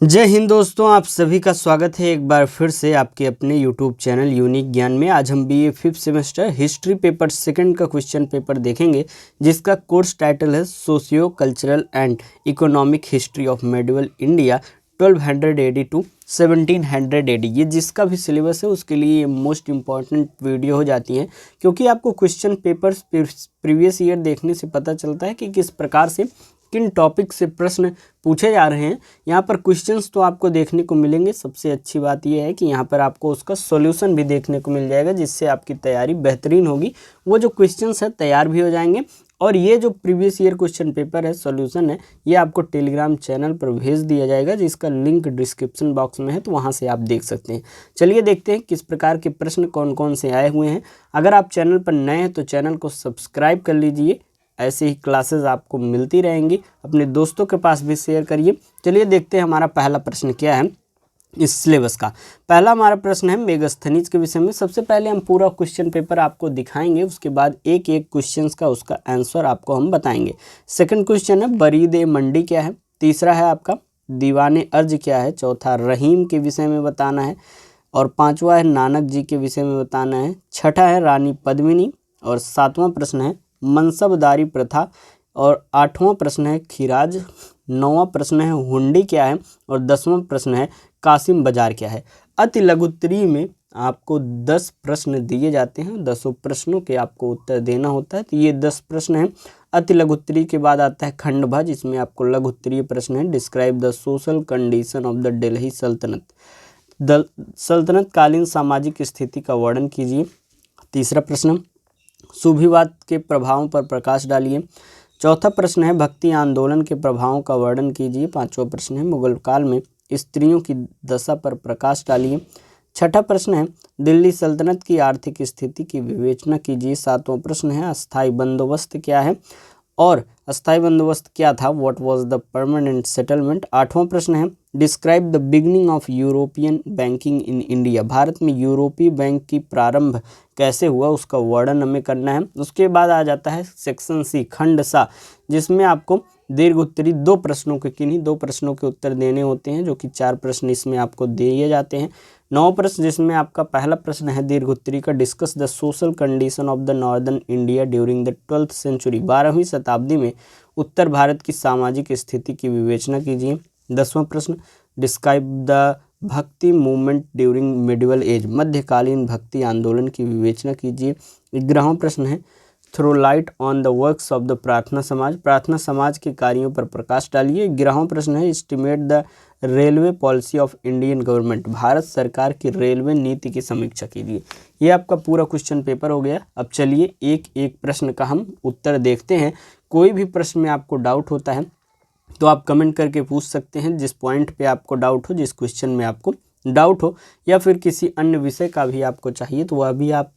जय हिंद दोस्तों, आप सभी का स्वागत है एक बार फिर से आपके अपने यूट्यूब चैनल यूनिक ज्ञान में। आज हम BA 5th semester history paper second का क्वेश्चन पेपर देखेंगे, जिसका कोर्स टाइटल है socio cultural and economic history of medieval India 1200 AD to 1700 AD। ये जिसका भी सिलेबस है उसके लिए ये मोस्ट इम्पॉर्टेंट वीडियो हो जाती है, क्योंकि आपको क्वेश्चन पेपर्स प्रीवियस ईयर देखने से पता चलता है कि किस प्रकार से किन टॉपिक से प्रश्न पूछे जा रहे हैं। यहाँ पर क्वेश्चंस तो आपको देखने को मिलेंगे। सबसे अच्छी बात यह है कि यहाँ पर आपको उसका सॉल्यूशन भी देखने को मिल जाएगा, जिससे आपकी तैयारी बेहतरीन होगी। वो जो क्वेश्चंस है तैयार भी हो जाएंगे, और ये जो प्रीवियस ईयर क्वेश्चन पेपर है सॉल्यूशन है, ये आपको टेलीग्राम चैनल पर भेज दिया जाएगा, जिसका लिंक डिस्क्रिप्शन बॉक्स में है, तो वहाँ से आप देख सकते हैं। चलिए देखते हैं किस प्रकार के प्रश्न कौन कौन से आए हुए हैं। अगर आप चैनल पर नए हैं तो चैनल को सब्सक्राइब कर लीजिए, ऐसे ही क्लासेस आपको मिलती रहेंगी। अपने दोस्तों के पास भी शेयर करिए। चलिए देखते हैं हमारा पहला प्रश्न क्या है इस सिलेबस का। पहला हमारा प्रश्न है मेगास्थनीज के विषय में। सबसे पहले हम पूरा क्वेश्चन पेपर आपको दिखाएंगे, उसके बाद एक एक क्वेश्चन का उसका आंसर आपको हम बताएंगे। सेकंड क्वेश्चन है बरीद मंडी क्या है। तीसरा है आपका दीवाने अर्ज क्या है। चौथा रहीम के विषय में बताना है, और पांचवा है नानक जी के विषय में बताना है। छठा है रानी पद्मिनी, और सातवां प्रश्न है मनसबदारी प्रथा, और आठवां प्रश्न है खिराज। नौवां प्रश्न है हुंडी क्या है, और 10वां प्रश्न है कासिम बाजार क्या है। अति लघुत्तरी में आपको 10 प्रश्न दिए जाते हैं, 10 प्रश्नों के आपको उत्तर देना होता है। तो ये 10 प्रश्न हैं। अति लघुत्तरी के बाद आता है खंड भ, जिसमें आपको लघुत्तरीय प्रश्न है describe the social condition of the Delhi सल्तनत। सल्तनत कालीन सामाजिक स्थिति का वर्णन कीजिए। तीसरा प्रश्न सूफीवाद के प्रभावों पर प्रकाश डालिए। चौथा प्रश्न है भक्ति आंदोलन के प्रभावों का वर्णन कीजिए। पांचवा प्रश्न है मुगल काल में स्त्रियों की दशा पर प्रकाश डालिए। छठा प्रश्न है दिल्ली सल्तनत की आर्थिक स्थिति की विवेचना कीजिए। सातवां प्रश्न है अस्थायी बंदोबस्त क्या है, और अस्थायी बंदोबस्त क्या था, what was the permanent settlement. आठवां प्रश्न है describe the beginning of European banking in India. Bharat में यूरोपीय बैंक की प्रारंभ कैसे हुआ, उसका वर्णन हमें करना है। उसके बाद आ जाता है सेक्शन सी खंड सा, जिसमें आपको दीर्घ उत्तरी 2 प्रश्नों के किन्हीं 2 प्रश्नों के उत्तर देने होते हैं, जो कि 4 प्रश्न इसमें आपको दिए जाते हैं। 9 प्रश्न, जिसमें आपका पहला प्रश्न है दीर्घ उत्तरी का discuss the social condition of the northern India during the 12th century. 12वीं शताब्दी में उत्तर भारत की सामाजिक स्थिति की विवेचना कीजिए। 10वां प्रश्न describe the bhakti movement during medieval age. मध्यकालीन भक्ति आंदोलन की विवेचना कीजिए। 11वां प्रश्न है throw light on the works of the Prarthana Samaj. प्रार्थना समाज के कार्यों पर प्रकाश डालिए। 11वां प्रश्न है estimate the railway policy of Indian government. Bharat सरकार की रेलवे नीति की समीक्षा कीजिए। ये आपका पूरा क्वेश्चन पेपर हो गया। अब चलिए एक एक प्रश्न का हम उत्तर देखते हैं। कोई भी प्रश्न में आपको डाउट होता है तो आप कमेंट करके पूछ सकते हैं। जिस पॉइंट पे आपको डाउट हो, जिस क्वेश्चन में आपको डाउट हो, या फिर किसी अन्य विषय का भी आपको चाहिए, तो वह भी आप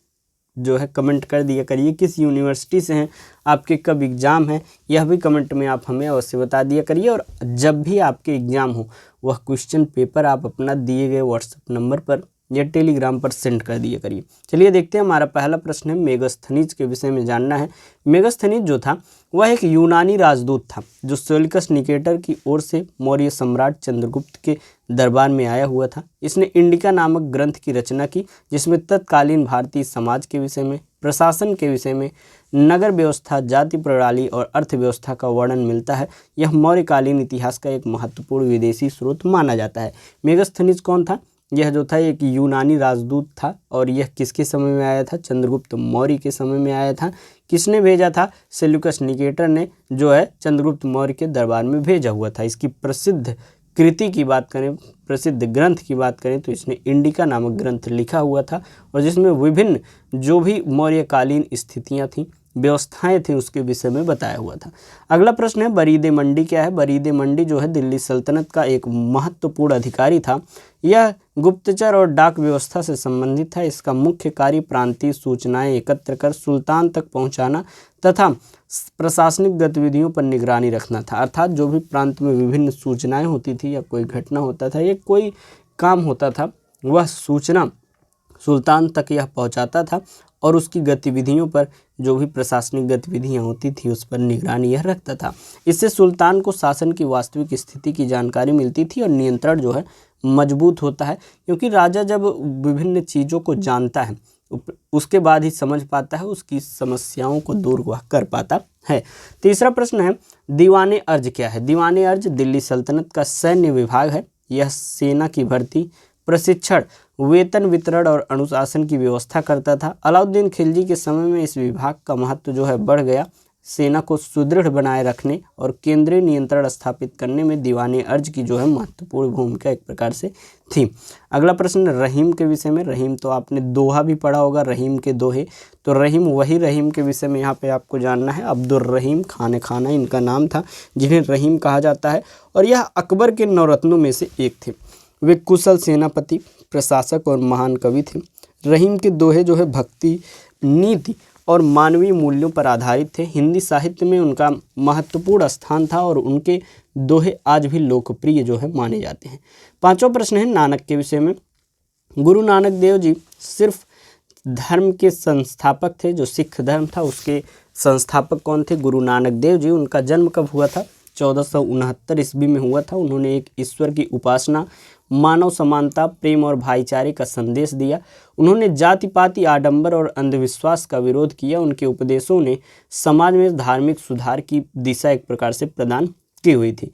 जो है कमेंट कर दिया करिए। किस यूनिवर्सिटी से हैं, आपके कब एग्ज़ाम है, यह भी कमेंट में आप हमें अवश्य बता दिया करिए। और जब भी आपके एग्ज़ाम हो, वह क्वेश्चन पेपर आप अपना दिए गए व्हाट्सएप नंबर पर या टेलीग्राम पर सेंड कर दिया करिए। चलिए देखते हैं। हमारा पहला प्रश्न है मेगास्थनीज के विषय में जानना है। मेगास्थनीज जो था वह एक यूनानी राजदूत था, जो सेल्यूकस निकेटर की ओर से मौर्य सम्राट चंद्रगुप्त के दरबार में आया हुआ था। इसने इंडिका नामक ग्रंथ की रचना की, जिसमें तत्कालीन भारतीय समाज के विषय में, प्रशासन के विषय में, नगर व्यवस्था, जाति प्रणाली और अर्थव्यवस्था का वर्णन मिलता है। यह मौर्यकालीन इतिहास का एक महत्वपूर्ण विदेशी स्रोत माना जाता है। मेगास्थनीज कौन था? यह जो था एक यूनानी राजदूत था, और यह किसके समय में आया था? चंद्रगुप्त मौर्य के समय में आया था। किसने भेजा था? सेल्यूकस निकेटर ने जो है चंद्रगुप्त मौर्य के दरबार में भेजा हुआ था। इसकी प्रसिद्ध कृति की बात करें, प्रसिद्ध ग्रंथ की बात करें, तो इसने इंडिका नामक ग्रंथ लिखा हुआ था, और जिसमें विभिन्न जो भी मौर्यकालीन स्थितियाँ थीं, व्यवस्थाएं थी, उसके विषय में बताया हुआ था। अगला प्रश्न है बरीद मंडी क्या है। बरीद मंडी जो है दिल्ली सल्तनत का एक महत्वपूर्ण अधिकारी था। यह गुप्तचर और डाक व्यवस्था से संबंधित था। इसका मुख्य कार्य प्रांतीय सूचनाएं एकत्र कर सुल्तान तक पहुंचाना तथा प्रशासनिक गतिविधियों पर निगरानी रखना था। अर्थात जो भी प्रांत में विभिन्न सूचनाएं होती थी, या कोई घटना होता था, या कोई काम होता था, वह सूचना सुल्तान तक यह पहुंचाता था और उसकी गतिविधियों पर जो भी प्रशासनिक गतिविधियां होती थी उस पर निगरानी यह रखता था। इससे सुल्तान को शासन की वास्तविक स्थिति की जानकारी मिलती थी और नियंत्रण जो है मजबूत होता है, क्योंकि राजा जब विभिन्न चीज़ों को जानता है उसके बाद ही समझ पाता है, उसकी समस्याओं को दूर वह कर पाता है। तीसरा प्रश्न है दीवाने अर्ज क्या है। दीवाने अर्ज दिल्ली सल्तनत का सैन्य विभाग है। यह सेना की भर्ती, प्रशिक्षण, वेतन वितरण और अनुशासन की व्यवस्था करता था। अलाउद्दीन खिलजी के समय में इस विभाग का महत्व जो है बढ़ गया। सेना को सुदृढ़ बनाए रखने और केंद्रीय नियंत्रण स्थापित करने में दीवाने अर्ज की जो है महत्वपूर्ण भूमिका एक प्रकार से थी। अगला प्रश्न रहीम के विषय में। रहीम तो आपने दोहा भी पढ़ा होगा, रहीम के दोहे। तो रहीम वही रहीम के विषय में यहाँ पे आपको जानना है। अब्दुर रहीम खान खाना इनका नाम था, जिन्हें रहीम कहा जाता है, और यह अकबर के नवरत्नों में से एक थे। वे कुशल सेनापति, प्रशासक और महान कवि थे। रहीम के दोहे जो है भक्ति, नीति और मानवीय मूल्यों पर आधारित थे। हिंदी साहित्य में उनका महत्वपूर्ण स्थान था और उनके दोहे आज भी लोकप्रिय जो है माने जाते हैं। पांचवा प्रश्न है नानक के विषय में। गुरु नानक देव जी सिर्फ धर्म के संस्थापक थे, जो सिख धर्म था उसके संस्थापक कौन थे? गुरु नानक देव जी। उनका जन्म कब हुआ था? 1469 ईस्वी में हुआ था। उन्होंने एक ईश्वर की उपासना, मानव समानता, प्रेम और भाईचारे का संदेश दिया। उन्होंने जाति पाति, आडंबर और अंधविश्वास का विरोध किया। उनके उपदेशों ने समाज में धार्मिक सुधार की दिशा एक प्रकार से प्रदान की हुई थी।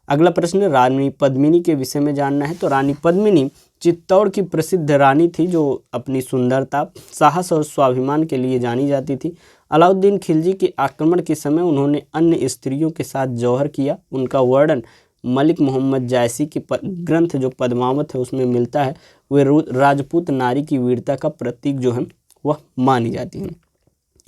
अगला प्रश्न रानी पद्मिनी के विषय में जानना है। तो रानी पद्मिनी चित्तौड़ की प्रसिद्ध रानी थी, जो अपनी सुंदरता, साहस और स्वाभिमान के लिए जानी जाती थी। अलाउद्दीन खिलजी के आक्रमण के समय उन्होंने अन्य स्त्रियों के साथ जौहर किया। उनका वर्णन मलिक मोहम्मद जायसी के ग्रंथ जो पद्मावत है उसमें मिलता है। वे राजपूत नारी की वीरता का प्रतीक जो है वह मानी जाती है।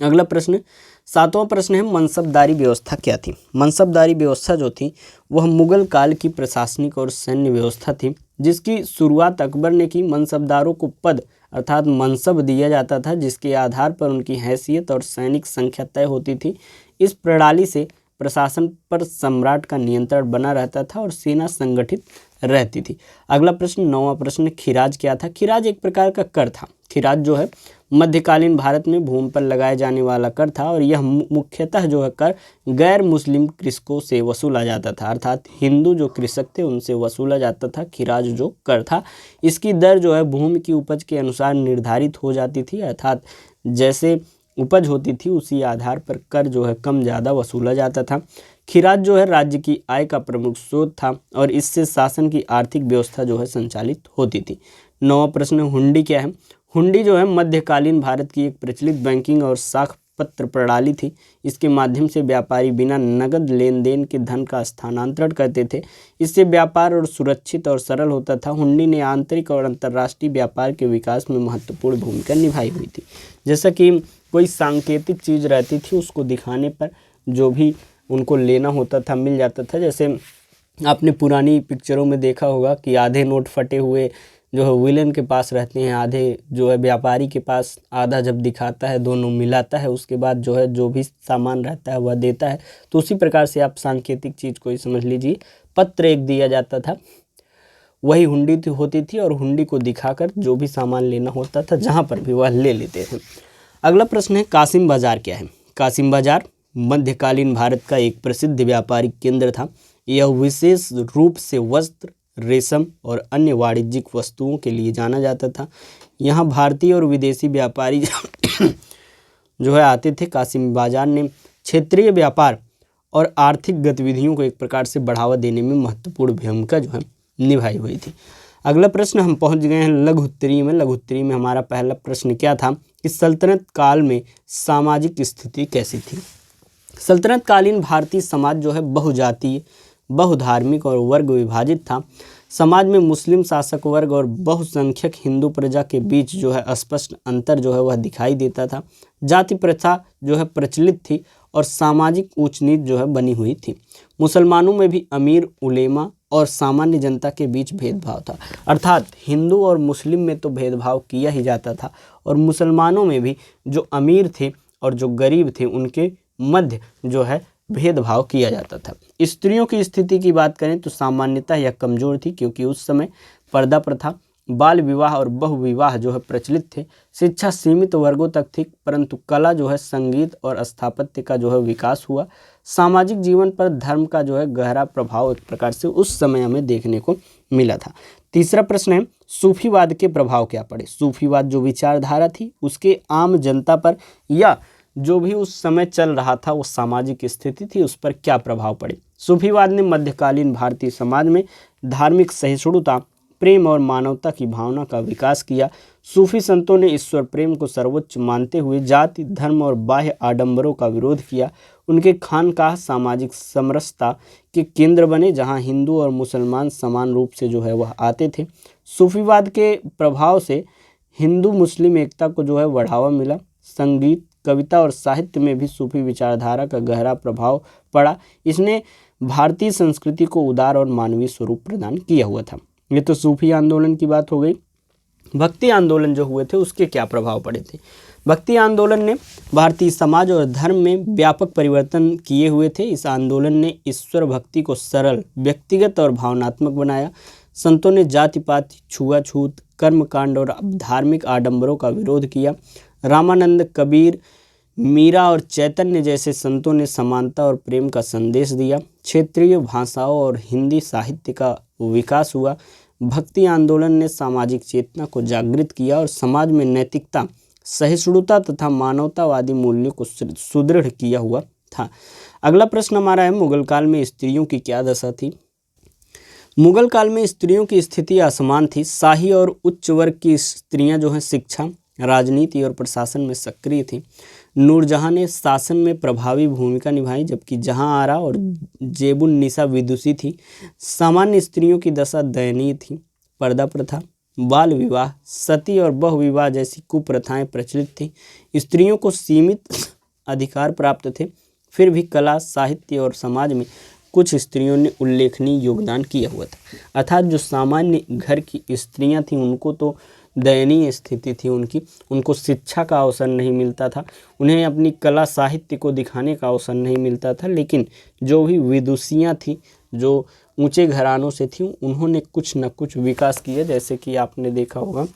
अगला प्रश्न सातवां प्रश्न है मनसबदारी व्यवस्था क्या थी। मनसबदारी व्यवस्था जो थी वह मुगल काल की प्रशासनिक और सैन्य व्यवस्था थी, जिसकी शुरुआत अकबर ने की। मनसबदारों को पद अर्थात मनसब दिया जाता था, जिसके आधार पर उनकी हैसियत और सैनिक संख्या तय होती थी। इस प्रणाली से प्रशासन पर सम्राट का नियंत्रण बना रहता था और सेना संगठित रहती थी। अगला प्रश्न नौवां प्रश्न खिराज क्या था। खिराज एक प्रकार का कर था। खिराज जो है मध्यकालीन भारत में भूमि पर लगाए जाने वाला कर था और यह मुख्यतः जो है कर गैर मुस्लिम कृषकों से वसूला जाता था, अर्थात हिंदू जो कृषक थे उनसे वसूला जाता था खिराज जो कर था। इसकी दर जो है भूमि की उपज के अनुसार निर्धारित हो जाती थी, अर्थात जैसे उपज होती थी उसी आधार पर कर जो है कम ज़्यादा वसूला जाता था। खिराज जो है राज्य की आय का प्रमुख स्रोत था और इससे शासन की आर्थिक व्यवस्था जो है संचालित होती थी। नौवां प्रश्न हुंडी क्या है। हुंडी जो है मध्यकालीन भारत की एक प्रचलित बैंकिंग और साख पत्र प्रणाली थी। इसके माध्यम से व्यापारी बिना नगद लेन देन के धन का स्थानांतरण करते थे। इससे व्यापार और सुरक्षित और सरल होता था। हुंडी ने आंतरिक और अंतर्राष्ट्रीय व्यापार के विकास में महत्वपूर्ण भूमिका निभाई हुई थी। जैसा कि कोई सांकेतिक चीज़ रहती थी उसको दिखाने पर जो भी उनको लेना होता था मिल जाता था। जैसे आपने पुरानी पिक्चरों में देखा होगा कि आधे नोट फटे हुए जो है विलेन के पास रहते हैं, आधे जो है व्यापारी के पास। आधा जब दिखाता है दोनों मिलाता है, उसके बाद जो है जो भी सामान रहता है वह देता है। तो उसी प्रकार से आप सांकेतिक चीज़ को ही समझ लीजिए। पत्र एक दिया जाता था, वही हुंडी होती थी और हुंडी को दिखाकर जो भी सामान लेना होता था जहाँ पर भी वह ले लेते थे। अगला प्रश्न है कासिम बाजार क्या है। कासिम बाजार मध्यकालीन भारत का एक प्रसिद्ध व्यापारिक केंद्र था। यह विशेष रूप से वस्त्र, रेशम और अन्य वाणिज्यिक वस्तुओं के लिए जाना जाता था। यहाँ भारतीय और विदेशी व्यापारी जो है आते थे। कासिम बाजार ने क्षेत्रीय व्यापार और आर्थिक गतिविधियों को एक प्रकार से बढ़ावा देने में महत्वपूर्ण भूमिका जो है निभाई हुई थी। अगला प्रश्न हम पहुंच गए हैं लघु उत्तरी में। लघु उत्तरी में हमारा पहला प्रश्न क्या था कि सल्तनत काल में सामाजिक स्थिति कैसी थी। सल्तनत कालीन भारतीय समाज जो है बहुजातीय, बहुधार्मिक और वर्ग विभाजित था। समाज में मुस्लिम शासक वर्ग और बहुसंख्यक हिंदू प्रजा के बीच जो है स्पष्ट अंतर जो है वह दिखाई देता था। जाति प्रथा जो है प्रचलित थी और सामाजिक ऊंच नीच जो है बनी हुई थी। मुसलमानों में भी अमीर, उलेमा और सामान्य जनता के बीच भेदभाव था, अर्थात हिंदू और मुस्लिम में तो भेदभाव किया ही जाता था और मुसलमानों में भी जो अमीर थे और जो गरीब थे उनके मध्य जो है भेदभाव किया जाता था। स्त्रियों की स्थिति की बात करें तो सामान्यतः यह कमज़ोर थी, क्योंकि उस समय पर्दा प्रथा, बाल विवाह और बहुविवाह जो है प्रचलित थे। शिक्षा सीमित वर्गों तक थी, परंतु कला जो है, संगीत और स्थापत्य का जो है विकास हुआ। सामाजिक जीवन पर धर्म का जो है गहरा प्रभाव एक प्रकार से उस समय हमें देखने को मिला था। तीसरा प्रश्न है, सूफीवाद के प्रभाव क्या पड़े। सूफीवाद जो विचारधारा थी उसके आम जनता पर या जो भी उस समय चल रहा था वो सामाजिक स्थिति थी उस पर क्या प्रभाव पड़े। सूफीवाद ने मध्यकालीन भारतीय समाज में धार्मिक सहिष्णुता, प्रेम और मानवता की भावना का विकास किया। सूफी संतों ने ईश्वर प्रेम को सर्वोच्च मानते हुए जाति, धर्म और बाह्य आडंबरों का विरोध किया। उनके खानकाह सामाजिक समरसता के केंद्र बने, जहां हिंदू और मुसलमान समान रूप से जो है वह आते थे। सूफीवाद के प्रभाव से हिंदू मुस्लिम एकता को जो है बढ़ावा मिला। संगीत, कविता और साहित्य में भी सूफी विचारधारा का गहरा प्रभाव पड़ा। इसने भारतीय संस्कृति को उदार और मानवीय स्वरूप प्रदान किया हुआ था। ये तो सूफी आंदोलन की बात हो गई। भक्ति आंदोलन जो हुए थे उसके क्या प्रभाव पड़े थे। भक्ति आंदोलन ने भारतीय समाज और धर्म में व्यापक परिवर्तन किए हुए थे। इस आंदोलन ने ईश्वर भक्ति को सरल, व्यक्तिगत और भावनात्मक बनाया। संतों ने जाति पात, छुआछूत, कर्मकांड और धार्मिक आडंबरों का विरोध किया। रामानंद, कबीर, मीरा और चैतन्य जैसे संतों ने समानता और प्रेम का संदेश दिया। क्षेत्रीय भाषाओं और हिंदी साहित्य का विकास हुआ। भक्ति आंदोलन ने सामाजिक चेतना को जागृत किया और समाज में नैतिकता, सहिष्णुता तथा मानवतावादी मूल्यों को सुदृढ़ किया हुआ था। अगला प्रश्न हमारा है, मुगल काल में स्त्रियों की क्या दशा थी। मुगल काल में स्त्रियों की स्थिति असमान थी। शाही और उच्च वर्ग की स्त्रियां जो हैं शिक्षा, राजनीति और प्रशासन में सक्रिय थी। नूरजहां ने शासन में प्रभावी भूमिका निभाई, जबकि जहां आरा और जेबुन निसा विदुषी थी। सामान्य स्त्रियों की दशा दयनीय थी। पर्दा प्रथा, बाल विवाह, सती और बहुविवाह जैसी कुप्रथाएं प्रचलित थीं। स्त्रियों को सीमित अधिकार प्राप्त थे। फिर भी कला, साहित्य और समाज में कुछ स्त्रियों ने उल्लेखनीय योगदान किया हुआ था। अर्थात जो सामान्य घर की स्त्रियां थीं उनको तो दयनीय स्थिति थी उनको शिक्षा का अवसर नहीं मिलता था, उन्हें अपनी कला साहित्य को दिखाने का अवसर नहीं मिलता था। लेकिन जो भी विदुषियाँ थीं, जो ऊंचे घरानों से थीं, उन्होंने कुछ न कुछ विकास किया। जैसे कि आपने देखा होगा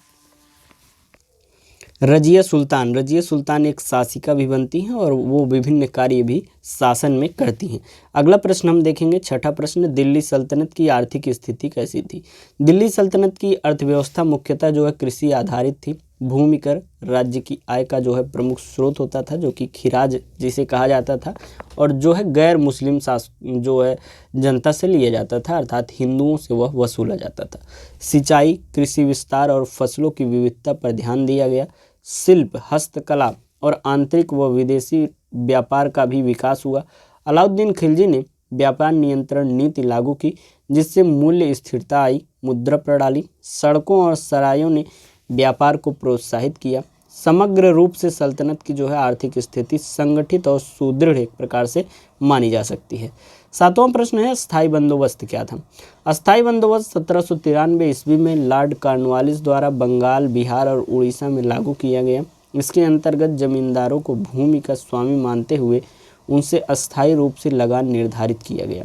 रजिया सुल्तान एक शासिका भी बनती हैं और वो विभिन्न कार्य भी शासन में करती हैं। अगला प्रश्न हम देखेंगे, छठा प्रश्न, दिल्ली सल्तनत की आर्थिक स्थिति कैसी थी। दिल्ली सल्तनत की अर्थव्यवस्था मुख्यतः जो है कृषि आधारित थी। भूमि कर राज्य की आय का जो है प्रमुख स्रोत होता था, जो कि खिराज जिसे कहा जाता था, और जो है गैर मुस्लिम जो है जनता से लिया जाता था, अर्थात हिंदुओं से वह वसूला जाता था। सिंचाई, कृषि विस्तार और फसलों की विविधता पर ध्यान दिया गया। शिल्प, हस्तकला और आंतरिक व विदेशी व्यापार का भी विकास हुआ। अलाउद्दीन खिलजी ने व्यापार नियंत्रण नीति लागू की, जिससे मूल्य स्थिरता आई। मुद्रा प्रणाली, सड़कों और सरायों ने व्यापार को प्रोत्साहित किया। समग्र रूप से सल्तनत की जो है आर्थिक स्थिति संगठित और सुदृढ़ एक प्रकार से मानी जा सकती है। सातवां प्रश्न है, स्थायी बंदोबस्त क्या था। अस्थायी बंदोबस्त 1793 ईस्वी में लॉर्ड कॉर्नवालिस द्वारा बंगाल, बिहार और उड़ीसा में लागू किया गया। इसके अंतर्गत जमींदारों को भूमि का स्वामी मानते हुए उनसे अस्थायी रूप से लगान निर्धारित किया गया।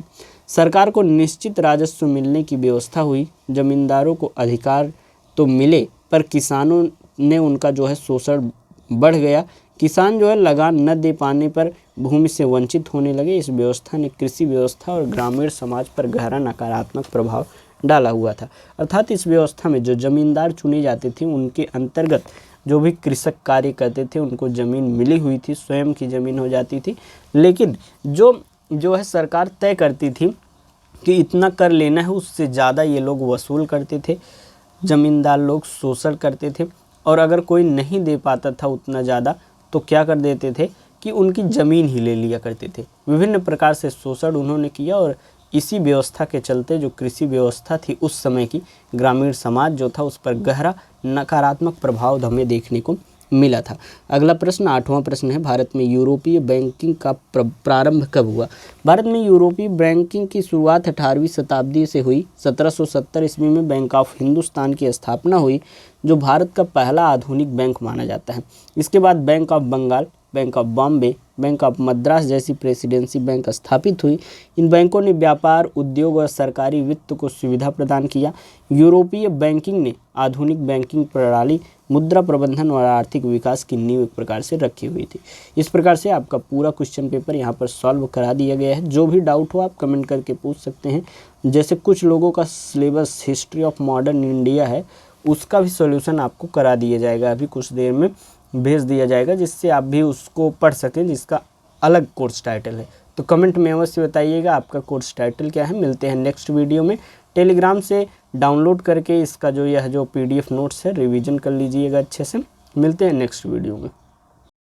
सरकार को निश्चित राजस्व मिलने की व्यवस्था हुई। जमींदारों को अधिकार तो मिले, पर किसानों ने उनका जो है शोषण बढ़ गया। किसान जो है लगान न दे पाने पर भूमि से वंचित होने लगे। इस व्यवस्था ने कृषि व्यवस्था और ग्रामीण समाज पर गहरा नकारात्मक प्रभाव डाला हुआ था। अर्थात इस व्यवस्था में जो जमींदार चुने जाते थे उनके अंतर्गत जो भी कृषक कार्य करते थे उनको ज़मीन मिली हुई थी, स्वयं की ज़मीन हो जाती थी। लेकिन जो है सरकार तय करती थी कि इतना कर लेना है, उससे ज़्यादा ये लोग वसूल करते थे। ज़मींदार लोग शोषण करते थे, और अगर कोई नहीं दे पाता था उतना ज़्यादा तो क्या कर देते थे कि उनकी ज़मीन ही ले लिया करते थे। विभिन्न प्रकार से शोषण उन्होंने किया, और इसी व्यवस्था के चलते जो कृषि व्यवस्था थी उस समय की, ग्रामीण समाज जो था उस पर गहरा नकारात्मक प्रभाव हमें देखने को मिला था। अगला प्रश्न, आठवां प्रश्न है, भारत में यूरोपीय बैंकिंग का प्रारंभ कब हुआ। भारत में यूरोपीय बैंकिंग की शुरुआत 18वीं शताब्दी से हुई। 1770 ईस्वी में बैंक ऑफ हिंदुस्तान की स्थापना हुई, जो भारत का पहला आधुनिक बैंक माना जाता है। इसके बाद bank of Bengal, bank of Bombay, bank of Madras जैसी प्रेसिडेंसी बैंक स्थापित हुई। इन बैंकों ने व्यापार, उद्योग और सरकारी वित्त को सुविधा प्रदान किया। यूरोपीय बैंकिंग ने आधुनिक बैंकिंग प्रणाली, मुद्रा प्रबंधन और आर्थिक विकास की नींव एक प्रकार से रखी हुई थी। इस प्रकार से आपका पूरा क्वेश्चन पेपर यहाँ पर सॉल्व करा दिया गया है। जो भी डाउट हो आप कमेंट करके पूछ सकते हैं। जैसे कुछ लोगों का syllabus history of modern India है, उसका भी सॉल्यूशन आपको करा दिया जाएगा, अभी कुछ देर में भेज दिया जाएगा, जिससे आप भी उसको पढ़ सकें, जिसका अलग कोर्स टाइटल है। तो कमेंट में अवश्य बताइएगा आपका कोर्स टाइटल क्या है। मिलते हैं नेक्स्ट वीडियो में। टेलीग्राम से डाउनलोड करके इसका जो PDF नोट्स है रिवीजन कर लीजिएगा अच्छे से। मिलते हैं नेक्स्ट वीडियो में।